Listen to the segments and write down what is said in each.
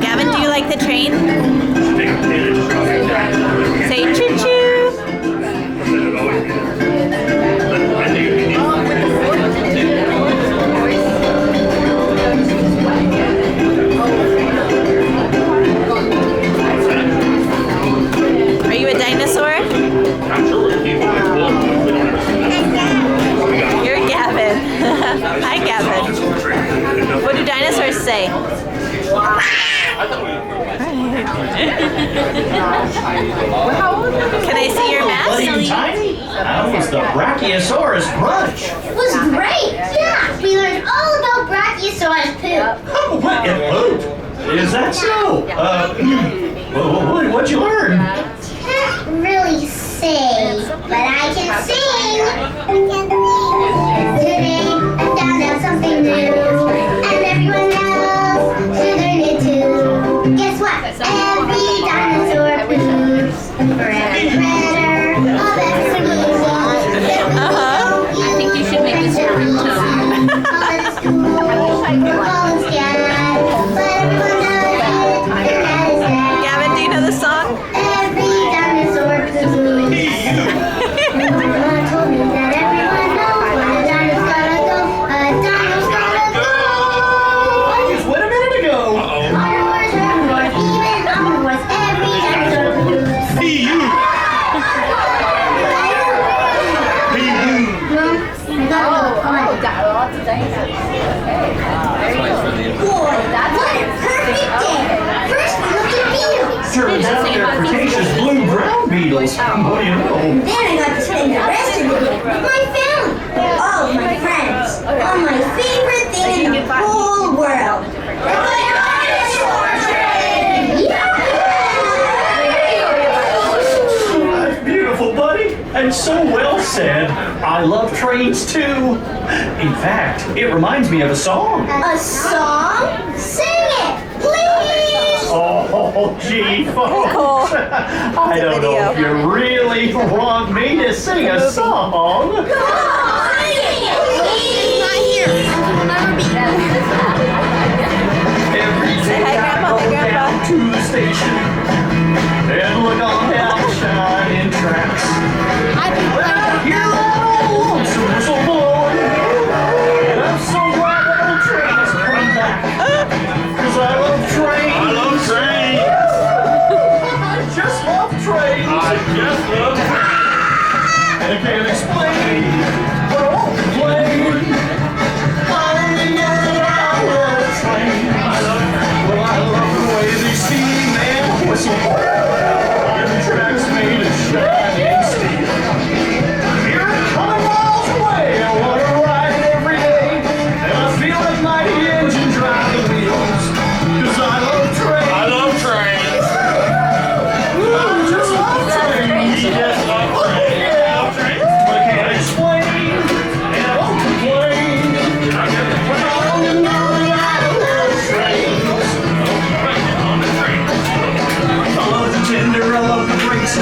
Gavin, do you like the train? Say choo-choo. Are you a dinosaur? You're Gavin. Hi, Gavin. What do dinosaurs say? Can I see your mask? Tiny? That was the Brachiosaurus brunch. It was great! Yeah! We learned all about Brachiosaurus poop. Oh, what? It pooped? Is that so? What'd you learn? Can't really say, but I can sing. Today I found out something new, and everyone else should learn it too. Guess what? Every dinosaur poops for every critter of every species. I think you should make this your ringtone. Call it a stool, or call it scat, but everyone knows it, and that is that. Gavin, do you know the song? Every dinosaur poops. Mama told me that everyone knows where a dino's gotta go. A dino's gotta go. I just went a minute ago. Omnivores, herbivores, even omnivores. Every dinosaur poops. Boy, what a perfect day! First we looked at beetles. Turns out they're Cretaceous blue-brown beetles. What do you know? Then I got to spend the rest of the day with my family, all of my friends, on my favorite thing in the whole world. The dinosaur train! That's beautiful, buddy. And so well said. I love trains too. In fact, it reminds me of a song. A song? Sing it, please! Oh, gee, folks. I don't know if you really want me to sing a song. Come on, sing it, please! Not here. We'll never be Every day hi, I Grandpa, go hi, Grandpa. down to the station and look on down the shining tracks. And I hear that old whistle blowing, and I'm so glad that old train has come back. 'Cause I love trains. I love trains. I just love trains. I just love trains. And I can't explain, but I won't complain. I only know that I love trains. Well, I love the way they steam and whistle. And the tracks made of shining steel. Here it coming miles away. I want to ride it every day. And I feel like mighty engine driving wheels. 'Cause I love trains. I love trains. I just love trains. You just love trains. Yeah. But I can't explain. And I won't complain. But I only know that I love trains. I love the tender, I love the brakes. I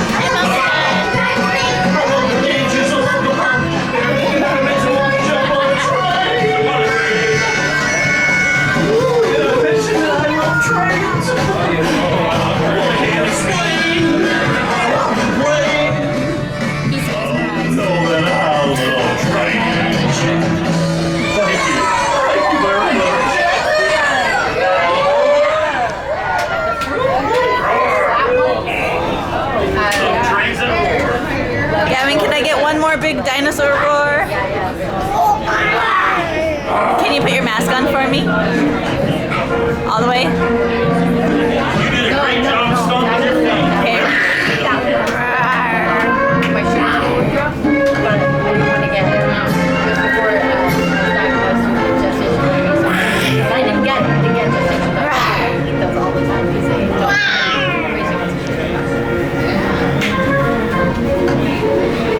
love the gauges, I love the hump. Everything that makes me want to jump on a train. Ooh, did I mention that I love trains? Well, I can't explain. I won't complain. Know that I love trains. Thank you. Thank you very much. Gavin, can I get one more big dinosaur roar? Can you put your mask on for me? All the way?